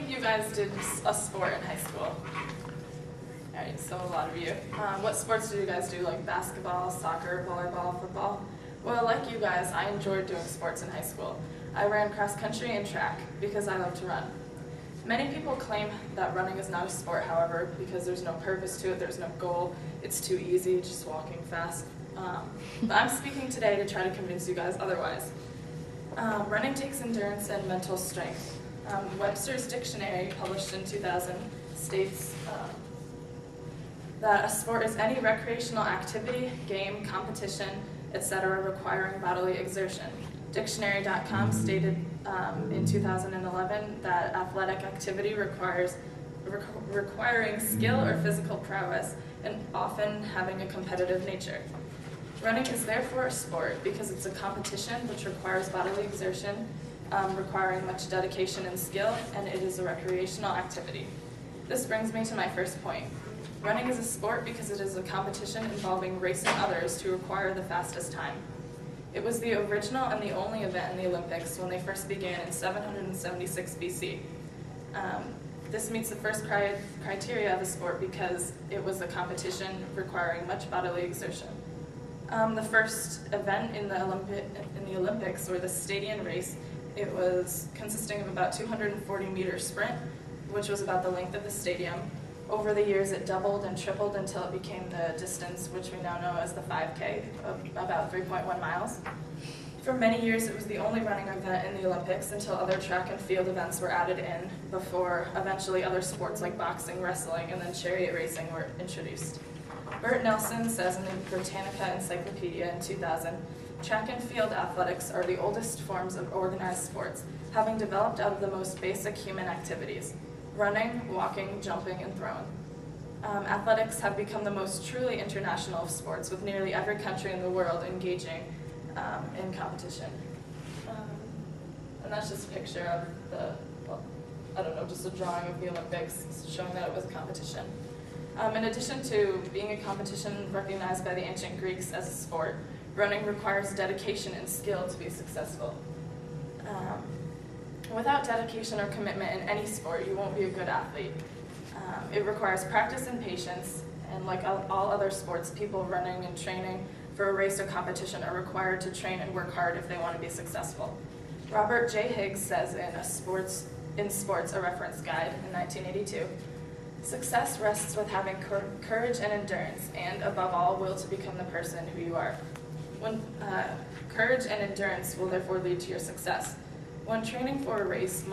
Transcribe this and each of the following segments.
of you guys did a sport in high school? All right, so a lot of you. What sports did you guys do, like basketball, soccer, volleyball, football? Well, like you guys, I enjoyed doing sports in high school. I ran cross country and track because I love to run. Many people claim that running is not a sport, however, because there's no purpose to it, there's no goal, it's too easy, just walking fast. But I'm speaking today to try to convince you guys otherwise. Running takes endurance and mental strength. Webster's Dictionary, published in 2000, states that a sport is any recreational activity, game, competition, etc. requiring bodily exertion. Dictionary.com stated in 2011 that athletic activity requiring skill or physical prowess and often having a competitive nature. Running is therefore a sport because it's a competition which requires bodily exertion, requiring much dedication and skill, and it is a recreational activity. This brings me to my first point. Running is a sport because it is a competition involving racing others to acquire the fastest time. It was the original and the only event in the Olympics when they first began in 776 BC. This meets the first criteria of a sport because it was a competition requiring much bodily exertion. The first event in the Olympics, or the Stadion race, it was consisting of about 240-meter sprint, which was about the length of the stadium. Over the years, it doubled and tripled until it became the distance which we now know as the 5K, of about 3.1 miles. For many years, it was the only running event in the Olympics until other track and field events were added in before eventually other sports like boxing, wrestling, and then chariot racing were introduced. Bert Nelson says in the Britannica Encyclopedia in 2000, track and field athletics are the oldest forms of organized sports, having developed out of the most basic human activities: running, walking, jumping, and throwing. Athletics have become the most truly international of sports, with nearly every country in the world engaging in competition. And that's just a picture of just a drawing of the Olympics showing that it was a competition. In addition to being a competition recognized by the ancient Greeks as a sport, running requires dedication and skill to be successful. Without dedication or commitment in any sport, you won't be a good athlete. It requires practice and patience, and like all other sports, people running and training for a race or competition are required to train and work hard if they want to be successful. Robert J. Higgs says in Sports, a Reference Guide in 1982, "Success rests with having courage and endurance, and above all, will to become the person who you are. Courage and endurance will therefore lead to your success. When training for a race, it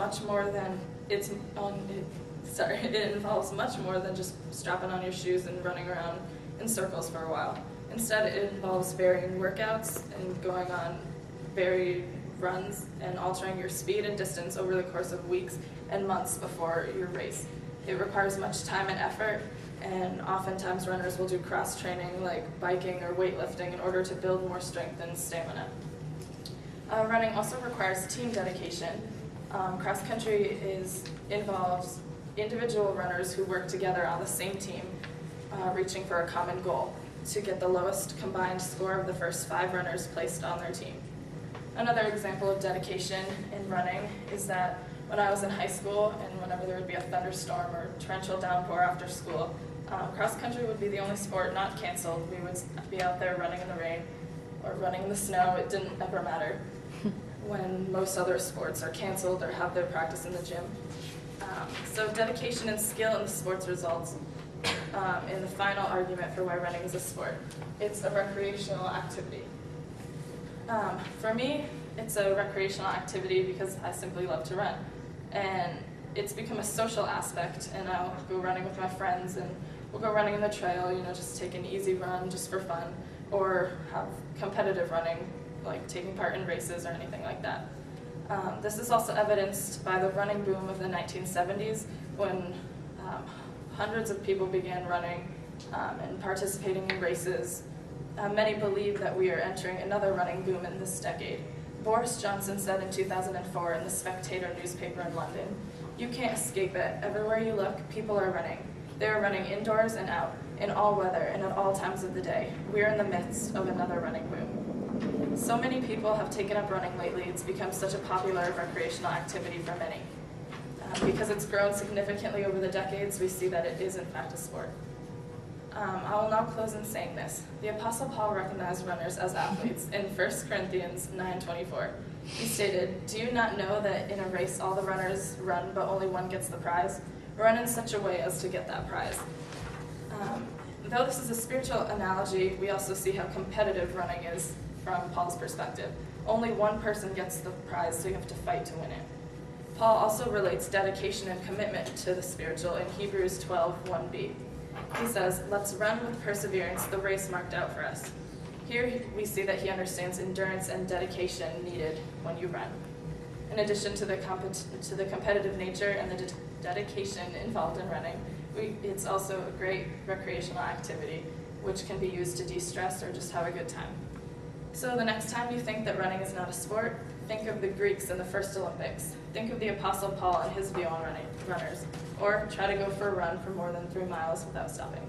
involves much more than just strapping on your shoes and running around in circles for a while. Instead, it involves varying workouts and going on varied runs and altering your speed and distance over the course of weeks and months before your race. It requires much time and effort, and oftentimes runners will do cross-training like biking or weightlifting in order to build more strength and stamina. Running also requires team dedication. Cross-country involves individual runners who work together on the same team, reaching for a common goal, to get the lowest combined score of the first 5 runners placed on their team. Another example of dedication in running is that when I was in high school, and whenever there would be a thunderstorm or torrential downpour after school, cross-country would be the only sport not canceled. We would be out there running in the rain or running in the snow. It didn't ever matter when most other sports are canceled or have their practice in the gym. So dedication and skill in the sports results in the final argument for why running is a sport. It's a recreational activity. For me, it's a recreational activity because I simply love to run. And it's become a social aspect, and I'll go running with my friends, and we'll go running in the trail, just take an easy run just for fun, or have competitive running, like taking part in races or anything like that. This is also evidenced by the running boom of the 1970s, when hundreds of people began running and participating in races. Many believe that we are entering another running boom in this decade. Boris Johnson said in 2004 in the Spectator newspaper in London, "You can't escape it. Everywhere you look, people are running. They are running indoors and out, in all weather and at all times of the day. We are in the midst of another running boom." So many people have taken up running lately. It's become such a popular recreational activity for many. Because it's grown significantly over the decades, we see that it is in fact a sport. I will now close in saying this. The Apostle Paul recognized runners as athletes in 1 Corinthians 9:24. He stated, "Do you not know that in a race all the runners run, but only one gets the prize? Run in such a way as to get that prize." Though this is a spiritual analogy, we also see how competitive running is from Paul's perspective. Only one person gets the prize, so you have to fight to win it. Paul also relates dedication and commitment to the spiritual in Hebrews 12:1b. He says, "Let's run with perseverance the race marked out for us." Here we see that he understands endurance and dedication needed when you run. In addition to the competitive nature and the dedication involved in running, it's also a great recreational activity which can be used to de-stress or just have a good time. So the next time you think that running is not a sport, think of the Greeks in the first Olympics. Think of the Apostle Paul and his view on runners. Or try to go for a run for more than 3 miles without stopping.